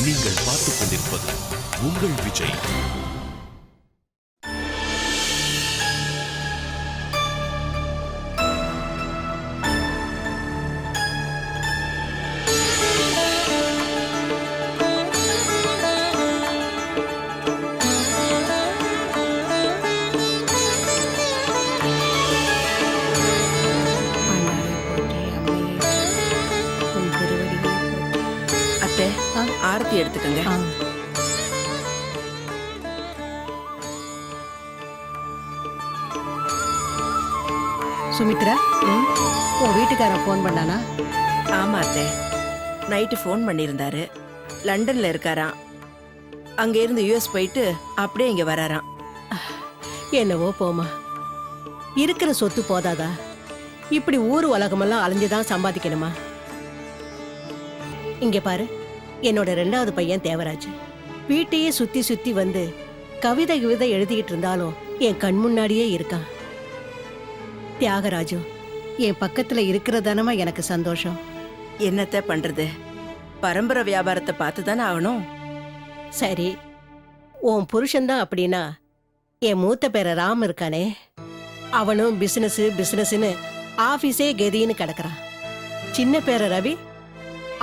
நீங்கள் பார்த்துக் கொண்டிருப்பது உங்கள் விஜய். ஆரத்தி எடுத்துக்கங்க. சுமித்ரா, உன் வீட்டுக்காரன் போன் பண்ணானா? ஆமா அத்தை, நைட்டு ஃபோன் பண்ணியிருந்தாரு. லண்டன்ல இருக்காராம். அங்க இருந்து யுஎஸ் போயிட்டு அப்படியே இங்க வராராம். என்னவோ போமா, இருக்கிற சொத்து போதாதா? இப்படி ஊர் உலகமெல்லாம் அலைஞ்சுதான் சம்பாதிக்கணுமா? இங்க பாரு, என்னோட 2வது பையன் தேவராஜ் வீட்டையே சுத்தி சுத்தி வந்து கவிதை எழுதிக்கிட்டு இருந்தாலும் என் கண் முன்னாடியே இருக்கான். தியாகராஜும் என் பக்கத்துல இருக்கிறதானமா எனக்கு சந்தோஷம். என்னத்த பண்றது, பரம்பரை வியாபாரத்தை பார்த்து தானே ஆகணும். சரி, உன் புருஷன்தான் அப்படின்னா என் மூத்த பேர ராம் இருக்கானே, அவனும் பிசினஸ்னு ஆபீஸே கெதின்னு கிடக்குறான். சின்ன பேர ரவி,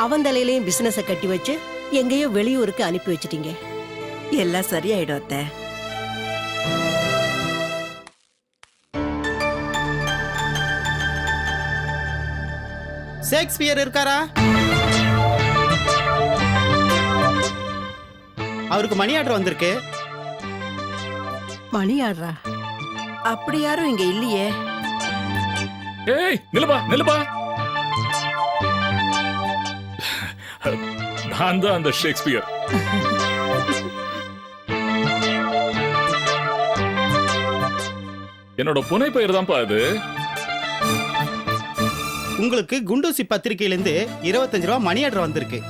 அவன் தலையிலையும் பிசினஸ கட்டி வச்சு எங்கேயோ வெளியூருக்கு அனுப்பி வச்சிட்டீங்க. எல்லாம் சரியாயிடும் அத்தை. ஷேக்ஸ்பியர் இருக்காரா? அவருக்கு மணி ஆர்டர் வந்திருக்கு. மணி ஆடுறா? அப்படி யாரும் இங்க இல்லையே. ஏய் நிலுபா, நான் தான் அந்த ஷேக்ஸ்பியர். என்னோட புனை பெயர் தான்ப்பா அது. உங்களுக்கு குண்டூசி பத்திரிகையிலிருந்து 25 ரூபா மணி ஆர்டர் வந்திருக்கு.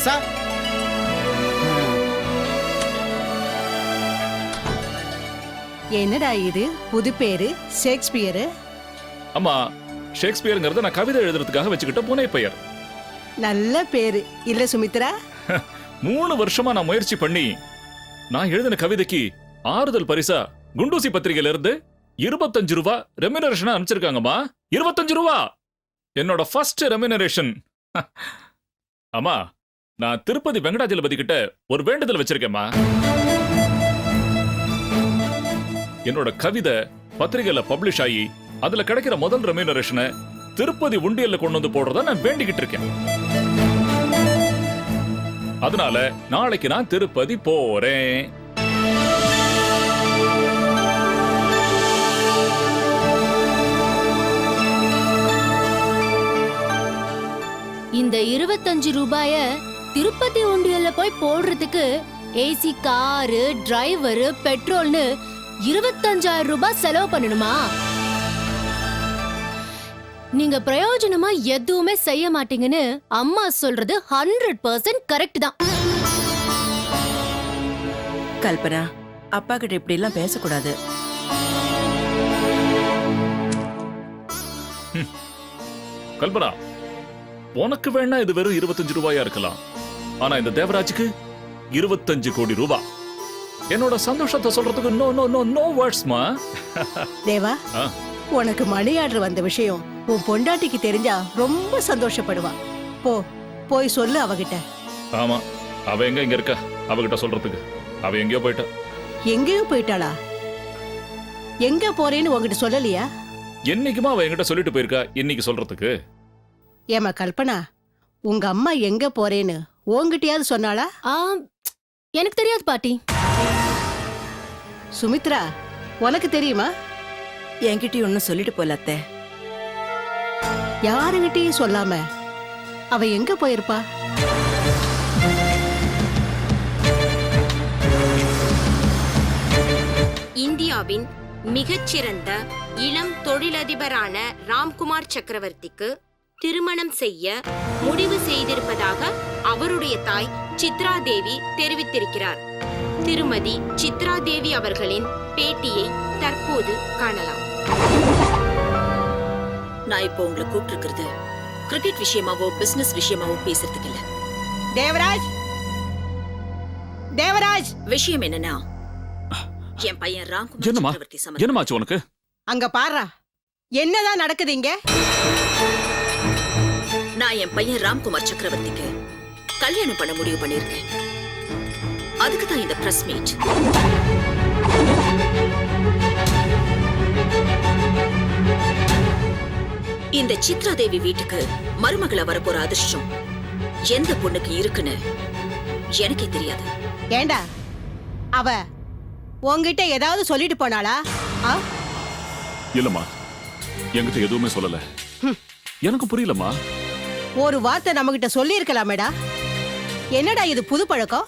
சார், என்னடா இது புது பேரு ஷேக்ஸ்பியரு? ஆமா, ஷேக்ஸ்பியர்ங்கிறத நான் கவிதை எழுதுறதுக்காக வச்சுக்கிட்ட புனை பெயர். நல்ல பேரு இல்ல சுமித்ரா? 3 வருஷமா நான் முயற்சி பண்ணி நான் எழுதின கவிதைக்கு ஆறுதல் பரிசா குண்டூசி பத்திரிகையில இருந்து 25 ரூபா ரெமினரேஷன் அனுப்பிச்சிருக்காங்கம்மா. 25 ரூபா என்னோட ஃபர்ஸ்ட் ரெமினரேஷன். ஆமா, நான் திருப்பதி வெங்கடாஜலபதி கிட்ட ஒரு வேண்டுதல் வச்சிருக்கேம்மா. என்னோட கவிதை பத்திரிகையில பப்ளிஷ் ஆகி அதுல கிடைக்கிற முதல் ரெமினரேஷனை திருப்பதி உண்டியல்ல கொண்டு வந்து போடுறதா நான் வேண்டிக்கிட்டு இருக்கேன். அதனால நாளைக்கு நான் திருப்பதி போறேன். இந்த 25 ரூபாய திருப்பதி உண்டியல்ல போய் போடுறதுக்கு ஏசி, காரு, டிரைவர், பெட்ரோல்னு 25,000 ரூபாய் செலவு பண்ணணுமா? நீங்க பிரயோஜனமா எதுவுமே செய்ய மாட்டீங்கன்னு அம்மா சொல்றது 100% கரெக்ட் தான். கல்பனா, அப்பா கிட்ட இப்படி எல்லாம் பேசக்கூடாது. கல்பனா, உனக்கு வேணா இது வெறும் 25 ரூபாயா இருக்கலாம். ஆனா இந்த தேவராஜுக்கு 25 கோடி ரூபாய். என்னோட சந்தோஷத்தை சொல்றதுக்கு நோ நோ நோ நோ வேர்ட்ஸ்மா. தேவா, உனக்கு மணி ஆர்டர் வந்த விஷயம் உன் பொண்டாட்டிக்கு தெரிஞ்சா ரொம்ப சந்தோஷப்படுவா. போய் சொல்லு அவகிட்ட. ஆமா, அவ எங்க இங்க இருக்கா அவகிட்ட சொல்றதுக்கு? அவ எங்கேயோ போயிட்டா. எங்கேயோ போயிட்டாளா? எங்க போறேன்னு உங்ககிட்ட சொல்லலையா? என்னைக்குமா அவ என்கிட்ட சொல்லிட்டு போயிருக்கா, இன்னைக்கு சொல்றதுக்கு? ஏமா கல்பனா, உங்க அம்மா எங்க போறேன்னு உங்ககிட்டயாவது சொன்னாளா? எனக்கு தெரியாது பாட்டி. சுமித்ரா, உனக்கு தெரியுமா? என்கிட்டயும் ஒன்னும் சொல்லிட்டு போல அத்தை. யாருகிட்டயும் சொல்லாம அவ எங்க போயிருப்பா? இந்தியாவின் மிகச்சிறந்த இளம் தொழிலதிபரான ராம்குமார் சக்கரவர்த்திக்கு திருமணம் செய்ய முடிவு செய்திருப்பதாக அவருடைய தாய் சித்ரா தேவி தெரிவித்திருக்கிறார். திருமதி சித்ரா தேவி அவர்களின் பேட்டியை தற்போது காணலாம். நான் இப்போ உங்களை கூப்பிட்டிருக்கிறது கிரிக்கெட் விஷயமாவோ பிசினஸ் விஷயமாவோ பேசுறதுக்கு இல்ல. தேவராஜ், தேவராஜ், விஷயம் என்னன்னா, என் பையன் ராம்குமார் என்னம்மா சக்கரவர்த்தி சம்மந்தம். என்னமாச்சு உனக்கு? அங்க பாருடா, என்னதான் நடக்குது இங்க? நான் என் பையன் ராம்குமார் சக்கரவர்த்திக்கு கல்யாணம் பண்ண முடிவு பண்ணிருக்கேன். அதுக்கு தான் இந்த பிரஸ் மீட். இந்த சித்ரா தேவி வீட்டுக்கு மருமகளா வரப்போற அதிர்ஷ்டம் எந்த பொண்ணுக்கு இருக்குன்னு எனக்கே தெரியாது. ஏண்டா, அவ உன்கிட்ட ஏதாவது சொல்லிட்டு போனாளா? ஆ? இல்லம்மா, என்கிட்ட எதுவுமே சொல்லல. எனக்கு புரியலம்மா. ஒரு வார்த்தை நம்மகிட்ட சொல்லி இருக்கலாமேடா. என்னடா இது புது பழக்கம்?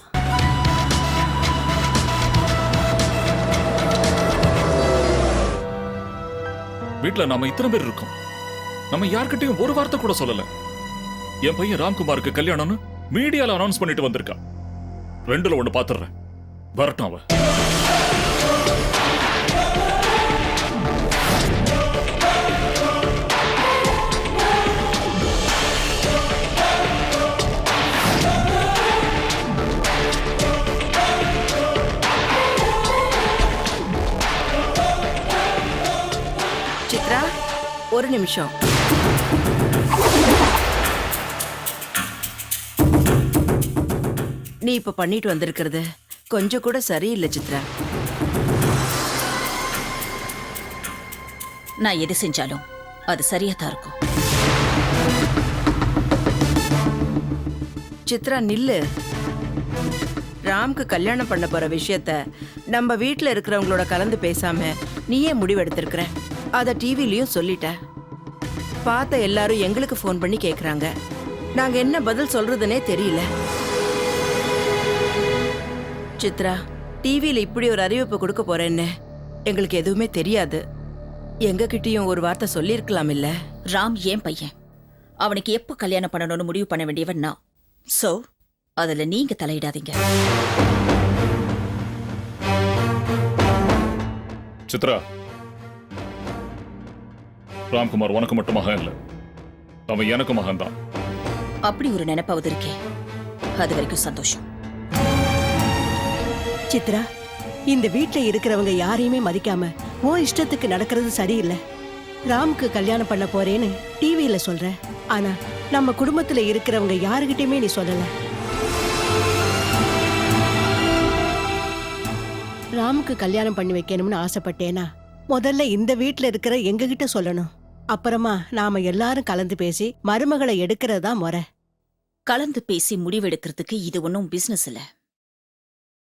வீட்ல நாம இத்தனை பேர் இருக்கோம், நம்ம யார்கிட்டயும் ஒரு வார்த்தை கூட சொல்லல. என் பையன் ராம்குமாருக்கு கல்யாணம்னு மீடியால அனௌன்ஸ் பண்ணிட்டு வந்திருக்கான். ரெண்டுல ஒண்ணு பாத்துறேன், வரட்டும் அவ. சித்ரா, ஒரு நிமிஷம். நீ இப்ப பண்ணிட்டு வந்திருக்கிறது கொஞ்சம் கூட சரியில்லை சித்ரா. நான் எது செஞ்சாலும் அது சரியா தான் இருக்கும். சித்ரா நில்லு. ராம்க்கு கல்யாணம் பண்ண போற விஷயத்த நம்ம வீட்ல இருக்கிறவங்களோட கலந்து பேசாம நீயே முடிவெடுத்திருக்கிற. அத டிவிலயும் சொல்லிட்ட. பார்த்த எல்லாரும் எங்களுக்கு ஃபோன் பண்ணி கேக்குறாங்க. நாங்க என்ன பதில் சொல்றதுனே தெரியல. சித்ரா, டிவியில இப்படி ஒரு அறிவிப்பு கொடுக்க போறேன்னு எங்களுக்கு எதுவுமே தெரியாது. எங்க கிட்டயும் ஒரு வார்த்தை சொல்லியிருக்கலாம் இல்ல? ராம் ஏன் பையன், அவனுக்கு எப்ப கல்யாணம் பண்ணணும்னு முடிவு பண்ண வேண்டியவன் நான். சோ அதுல நீங்க தலையிடாதீங்க. சித்ரா, ராம்குமார் உனக்கு மட்டும் மகன் இல்ல, அவன் எனக்கு மகன் தான். அப்படி ஒரு நினைப்பாவது இருக்கே, அது வரைக்கும் சந்தோஷம். சித்ரா, இந்த வீட்ல இருக்கிறவங்க யாரையுமே மதிக்காம உன் இஷ்டத்துக்கு நடக்கிறது சரியில்லை. ராம்க்கு கல்யாணம் பண்ண போறேன்னு டிவியில சொல்ற, ஆனா நம்ம குடும்பத்துல இருக்கிறவங்க யாருகிட்டயுமே நீ சொல்லல. ராமுக்கு கல்யாணம் பண்ணி வைக்கணும்னு ஆசைப்பட்டேனா முதல்ல இந்த வீட்ல இருக்கிற எங்க கிட்ட சொல்லணும். அப்புறமா நாம எல்லாரும் கலந்து பேசி மருமகளை எடுக்கிறது தான் முறை. கலந்து பேசி முடிவெடுக்கிறதுக்கு இது ஒன்றும் பிசினஸ் இல்ல,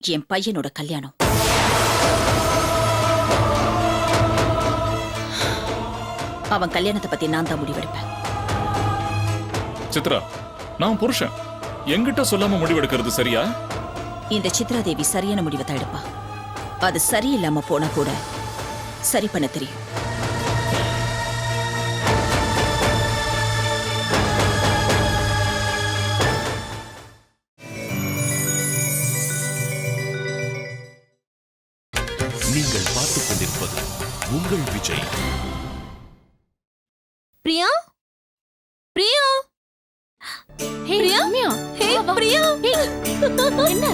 என் பையனோட கல்யாணம். அவன் கல்யாணத்தை பத்தி நான் தான் முடிவெடுப்பேன். சித்ரா, நான் புருஷன், என்கிட்ட சொல்லாம முடிவெடுக்கிறது சரியா? இந்த சித்ரா தேவி சரியான முடிவை தான் எடுப்பா. அது சரியில்லாம போனா கூட சரி பண்ண தெரியும். நீங்கள் பார்த்துக் கொண்டிருப்பது உங்கள் விஜய். பிரியா, பிரியா, ஹே ரம்யா, ஹே பிரியா, என்ன?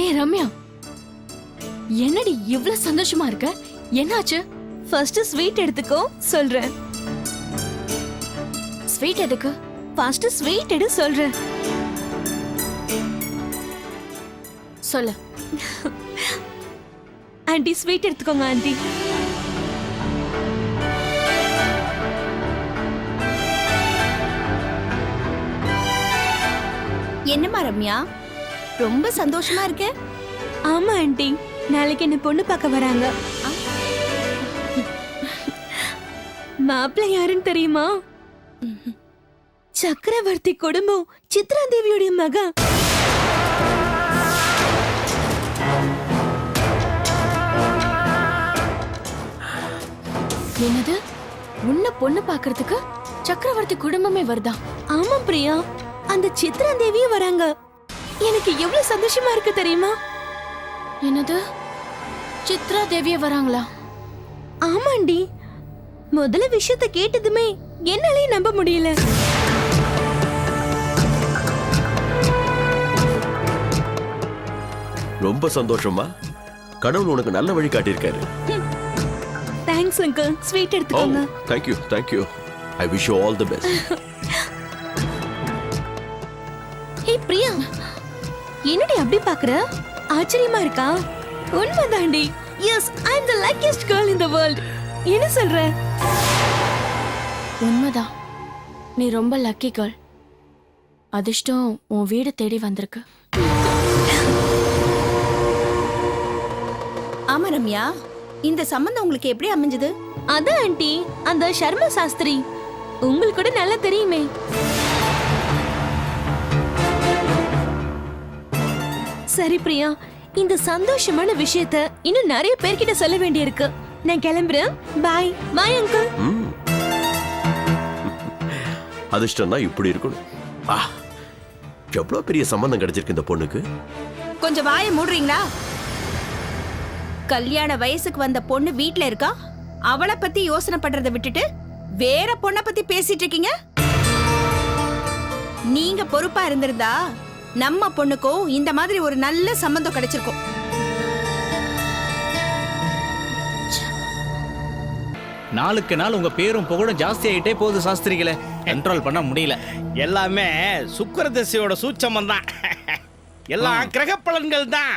ஏய் ரம்யா, என்னடி இவ்ளோ சந்தோஷமா இருக்க? என்னாச்சு? ஃபர்ஸ்ட் ஸ்வீட் எடுத்துக்கோ சொல்றேன். ஸ்வீட் எதுக்கு? ஃபர்ஸ்ட் ஸ்வீட் எடு சொல்றேன். சொல்லு. ஆண்டி ஸ்வீட் எடுத்துக்கோங்க ஆண்டி. என்னம்மா ரம்யா, ரொம்ப சந்தோஷமா இருக்க? ஆமா ஆண்டி, நாளைக்கு என்ன பொண்ணு பார்க்க வராங்க. மாப்பிள்ளை யாருன்னு தெரியுமா? சக்கரவர்த்தி குடும்பம், சித்ரா தேவியோட மகன். என்னது உன்னை பொண்ணு பாக்குறதுக்கு சக்கரவர்த்தி குடும்பமே வருதா? ஆமா பிரியா, அந்த சித்ரா தேவியும் வராங்க. எனக்கு எவ்வளவு சந்தோஷமா இருக்கு தெரியுமா? என்னது சித்ரா தேவியே வராங்களா? ஆமாண்டி, முதல்ல விஷயத்த கேட்டதுமே என்னாலே நம்ப முடியல. ரொம்ப சந்தோஷமா. கடவுள் உனக்கு நல்ல வழி காட்டியிருக்காரு. தேங்க்ஸ் அங்கிள், ஸ்வீட் ஓ எடுத்துக்கோங்க. Thank you. I wish you all the best. Hey Priya, என்னடி அப்படி பாக்குற? ஆச்சரியமா இருக்கா? உண்மைதாண்டி. Yes, I am the luckiest girl in the world. என்ன சொல்ற? உண்மைதான், நீ ரொம்ப லக்கி கேர்ள். அதிர்ஷ்டம் உன் வீடு தேடி வந்திருக்கு. ஆமா ரம்யா, இந்த சம்பந்தம் உங்களுக்கு எப்படி அமைஞ்சது? அதான் ஆண்டி, அந்த சர்மா சாஸ்திரி உங்களுக்கு கூட நல்லா தெரியுமே. சரி பிரியா, இந்த சந்தோஷமான விஷயத்த இன்னும் நிறைய பேர்கிட்ட சொல்ல வேண்டியிருக்கு. நான் கிளம்புறேன். பாய் பாய் அங்கிள். அதிர்ஷ்டம்னா இப்படி இருக்கணும். எவ்வளவு பெரிய சம்பந்தம் கிடைச்சிருக்கு இந்த பொண்ணுக்கு. கொஞ்சம் வாயை மூடுறீங்களா? கல்யாண வயசுக்கு வந்த பொண்ணு வீட்ல இருக்கா, அவளை பத்தி யோசனை பண்றதை விட்டுட்டு வேற பொண்ணை பத்தி பேசிட்டு இருக்கீங்க. நீங்க பொறுப்பா இருந்திருந்தா நம்ம பொண்ணுக்கும் இந்த மாதிரி ஒரு நல்ல சம்பந்தம் கிடைச்சிருக்கும். நாளுக்கு நாள் உங்க பேரும் புகழும் ஜாஸ்தி ஆயிட்டே போகுது சாஸ்திரிகளே. கண்ட்ரோல் பண்ண முடியல. எல்லாமே சுக்கிர திசையோட சூட்சமம் தான். எல்லாம் கிரக பலன்கள் தான்.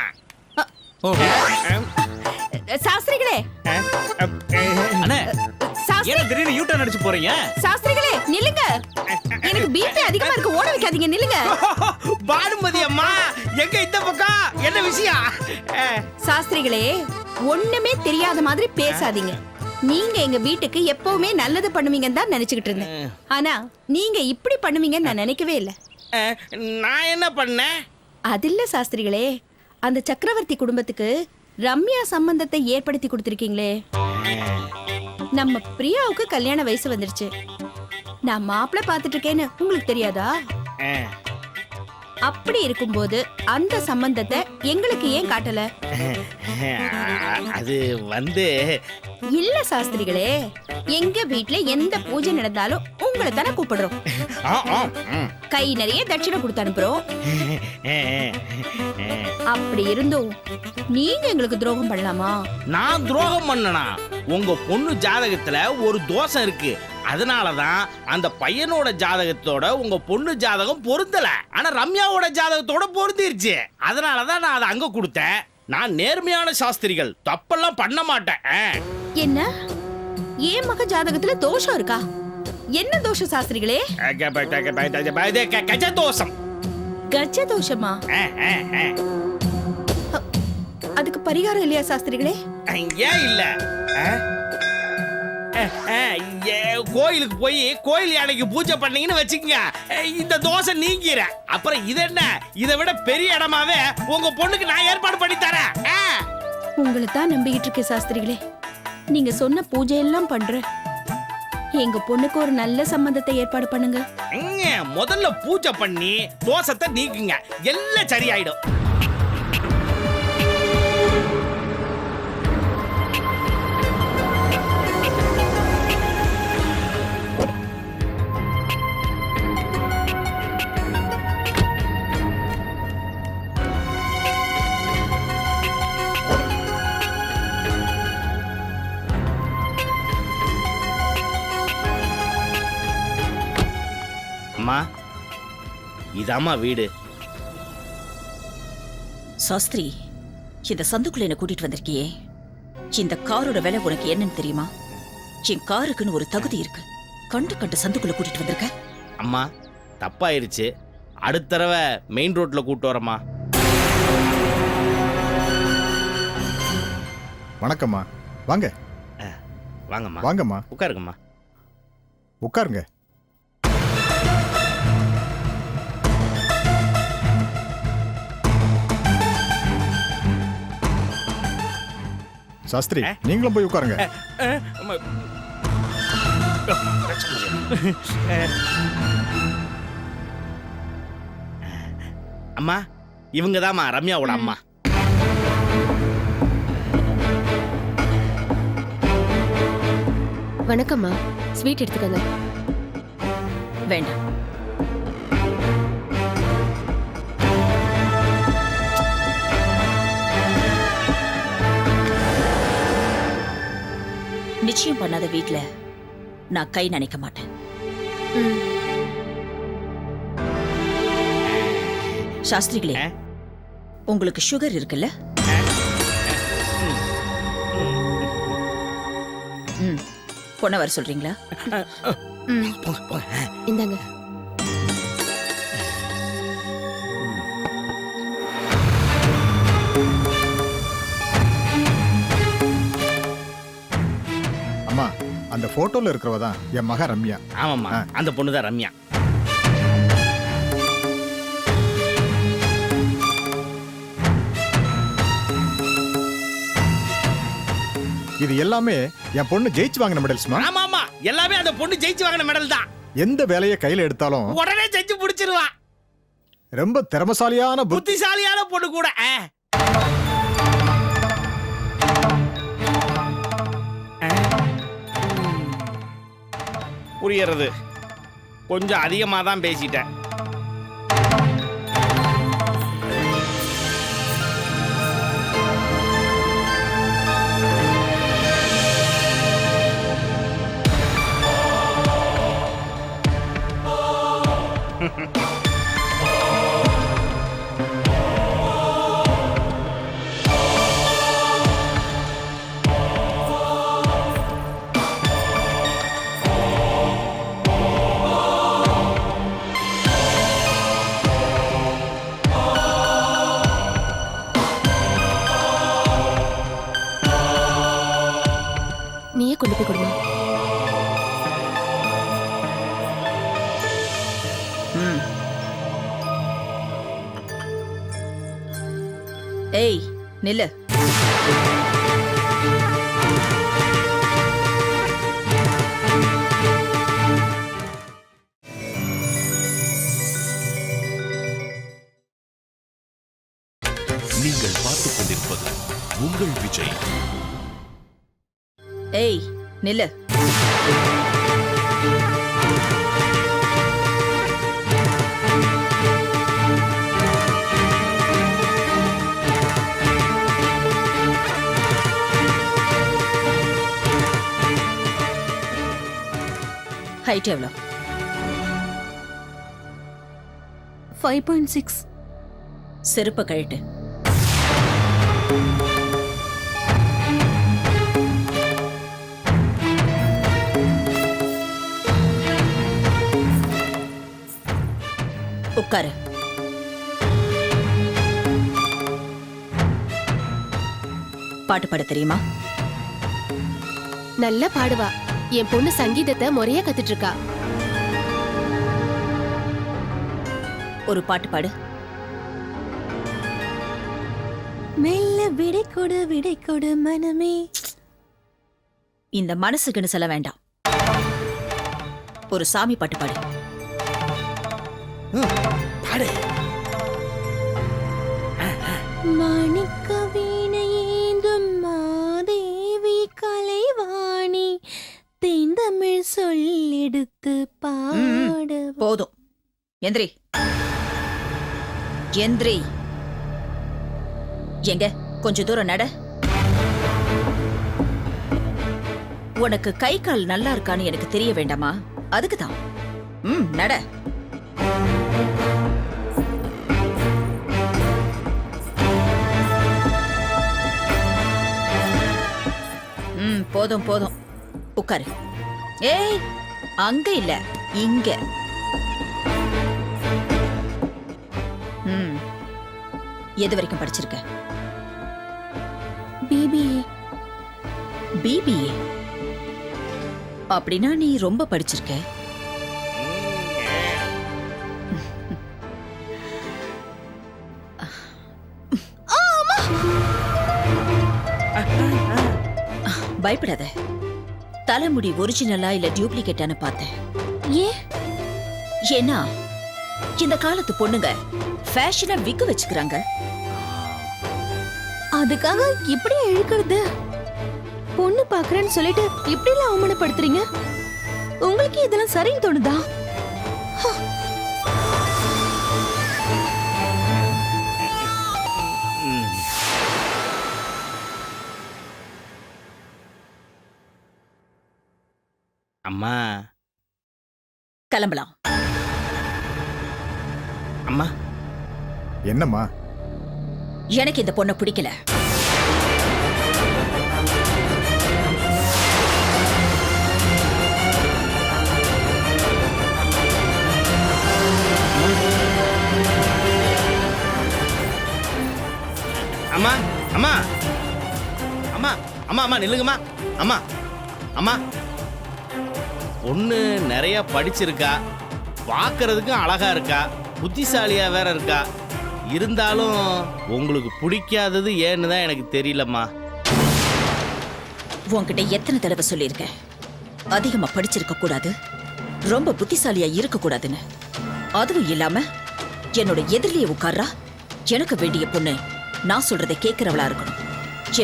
சாஸ்திரிகளே, அண்ணே, சாஸ்திரி- ஏன் திடீர்னு யூ டர்ன் அடிச்சு போறீங்க? சாஸ்திரிகளே நில்லுங்க. எனக்கு பிபி அதிகமா இருக்கு, ஓட வைக்காதீங்க, நில்லுங்க. பானுமதி அம்மா, எங்க இந்த பக்கம் என்ன விஷயம்? சாஸ்திரிகளே, ஒண்ணுமே தெரியாத மாதிரி பேசாதீங்க. நீங்க எங்க வீட்டுக்கு எப்பவுமே நல்லது பண்ணுவீங்கன்னு தான் நினைச்சுக்கிட்டு இருந்தேன். ஆனா நீங்க இப்படி பண்ணுவீங்கன்னு நான் நினைக்கவே இல்லை. நான் என்ன பண்ணேன்? அது இல்ல சாஸ்திரிகளே, அந்த சக்கரவர்த்தி குடும்பத்துக்கு ரம்யா சம்பந்தத்தை ஏற்படுத்தி கொடுத்திருக்கீங்களே. நம்ம பிரியாவுக்கு கல்யாண வயசு வந்துருச்சு. நான் மாப்பிள்ளை பார்த்துட்டு இருக்கேன்னு உங்களுக்கு தெரியாதா? அப்படி இருக்கும்போது அந்த சம்பந்தத்தை எங்களுக்கு ஏன் காட்டல? அது வந்து இல்ல சாஸ்திரிகளே, எங்க வீட்ல எந்த பூஜை நடந்தாலும் உங்களை தானே கூப்பிடுறோம். கை நிறைய தட்சிணை கொடுத்து அனுப்புறோம். அப்படி இருந்தும் நீங்க எங்களுக்கு துரோகம் பண்ணலாமா? நான் துரோகம் பண்ணனா? உங்க பொண்ணு ஜாதகத்துல ஒரு தோஷம் இருக்கு. அதனாலதான் அந்த பையனோட ஜாதகத்தோட உங்க பொண்ணு ஜாதகம் பொருந்தல. ஆனா ரம்யாவோட ஜாதகத்தோட பொருந்திருச்சு. அதனாலதான் நான் அதை அங்க கொடுத்தேன். நான் நேர்மையான சாஸ்திரிகள், தப்பெல்லாம் பண்ண மாட்டேன். என்ன, ஏன் மக ஜாதகத்துல தோஷம் இருக்கா? என்ன தோஷம் சாஸ்திரிகளே? கஜ தோஷம். கஜ தோஷமா? அதுக்கு பரிகாரம் இல்லையா சாஸ்திரிகளே? ஏன் இல்ல? கோயிலுக்கு போய் கோயில் யானைக்கு பூஜை பண்ணீங்கன்னு வச்சுக்கங்க, இந்த தோசை நீங்கிற. அப்புறம் இது என்ன, இதை விட பெரிய இடமாவே உங்க பொண்ணுக்கு நான் ஏற்பாடு பண்ணி தரேன். உங்களை தான் நம்பிக்கிட்டு இருக்கேன் சாஸ்திரிகளே. நீங்க சொன்ன பூஜை எல்லாம் பண்றேன். எங்க பொண்ணுக்கு ஒரு நல்ல சம்பந்தத்தை ஏற்பாடு பண்ணுங்க. முதல்ல பூஜை பண்ணி தோசத்தை நீக்குங்க, எல்லாம் சரியாயிடும். அம்மா, இதாம்மா வீடு. சாஸ்திரி, இந்த சந்துக்குள்ள என்ன கூட்டிட்டு வந்திருக்கியே, இந்த காரோட விலை உனக்கு என்னன்னு தெரியுமா? என் காருக்குன்னு ஒரு தகுதி இருக்கு. கண்டு சந்துக்குள்ள கூட்டிட்டு வந்திருக்க. அம்மா, தப்பாயிருச்சு. அடுத்த தடவை மெயின் ரோட்ல கூட்டு வரமா. வணக்கம்மா, வாங்க. வாங்கம்மா. வாங்கம்மா, உட்காருங்கம்மா. உட்காருங்க. சாஸ்திரி, நீங்களும் போய் உட்காருங்க. அம்மா இவங்க தாம்மா ரம்யாவோட அம்மா. வணக்கம்மா, ஸ்வீட் எடுத்துக்கங்க. வேண்டாம். நிச்சயம் பண்ணாத வீட்ல நான் கை நினைக்க மாட்டேன். சாஸ்திரிகளே, உங்களுக்கு சுகர் இருக்குல்ல? பொண்ண வர சொல்றீங்களா? இந்தாங்க. அம்மா அந்த போட்டோல இருக்கிறவ தான் என் மக ரம்யா. ஆமாம்மா, அந்த பொண்ணு தான் ரம்யா. இது எல்லாமே என் பொண்ணு ஜெயிச்சு வாங்கின மெடல்ஸ்மா. ஆமா ஆமா, எல்லாமே அந்த பொண்ணு ஜெயிச்சு வாங்கின மெடல் தான். எந்த வேலையை கையில எடுத்தாலும் உடனே செஞ்சு முடிச்சிருவா. ரொம்ப திறமசாலியான புத்திசாலியான பொண்ணு கூட. புரியறது கொஞ்சம் அதிகமா தான் பேசிட்டேன். நீயே கொண்டு போய் கொடுங்க. ஏய் நில்லு. நீங்கள் பார்த்துக் கொண்டிருப்பது உங்கள் விஜய். ஏய் நில்லு. ஹைட் எவ்வளோ? 5.6. செருப்ப கழட்டு. உட்காரு. பாட்டு பாட தெரியுமா? நல்லா பாடுவா. என் பொண்ணு சங்கீதத்தை முறையா கத்துட்டு இருக்கா. ஒரு பாட்டு பாடு. மெல்ல விடை கொடு மனமே. இந்த மனசுக்குன்னு சொல்ல வேண்டாம். ஒரு சாமி பாட்டு பாடு. பாடு. மாணிக்க வீணையேந்தும் மாதேவி கலைவாணி தேந்தமிழ் சொல்லெடுத்து பாட. போதும். எந்திரி எந்திரி. எங்க கொஞ்ச தூரம் நட. உனக்கு கை கால் நல்லா இருக்கான்னு எனக்கு தெரிய வேண்டாமா? அதுக்குதான். நட. போதும் போதும். உட்காரு. ஏய் அங்க இல்ல, இங்க. எது வரைக்கும் படிச்சிருக்க? பிபிஏ. பிபிஏ? அப்படின்னா நீ ரொம்ப படிச்சிருக்க. பயப்படாத. தலைமுடி ஒரிஜினலா இல்ல டூப்ளிகேட்டான்னு பார்த்தேன். ஏன்? ஏன்னா இந்த காலத்து பொண்ணுங்க ஃபேஷனா விக்க வச்சுக்கிறாங்க. அதுக்காக இப்படி இழுக்கிறது? பொண்ணு பாக்குறேன்னு சொல்லிட்டு இப்படி எல்லாம் அவமானப்படுத்துறீங்க. உங்களுக்கு இதெல்லாம் சரின்னு தோணுதா? அம்மா கிளம்பலாம். அம்மா என்னம்மா? எனக்கு இந்த பொண்ணை பிடிக்கல. அம்மா அம்மா அம்மா அம்மா அம்மா நில்லுங்கம்மா. அம்மா அம்மா பொண்ணு நிறைய படிச்சிருக்கா, பார்க்கறதுக்கும் அழகா இருக்கா, புத்திசாலியா வேற இருக்கா. இருந்தாலும் உங்களுக்கு பிடிக்காதது ஏன்னு தான் எனக்கு தெரியலம்மா. உன்கிட்ட எத்தனை தடவை சொல்லியிருக்கேன், அதிகமா படிச்சிருக்க கூடாது, ரொம்ப புத்திசாலியா இருக்க கூடாதுன்னு. அதுவும் இல்லாம என்னோட எதிரிலேயே உட்கார்றா. எனக்கு வேண்டிய பொண்ணு நான் சொல்றதை கேட்கிறவளா இருக்கணும்.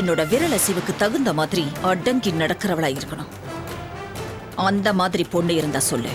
என்னோட விரல் அசைவுக்கு தகுந்த மாதிரி அடங்கி நடக்கிறவளா இருக்கணும். அந்த மாதிரி பொண்ணு இருந்தா சொல்லு.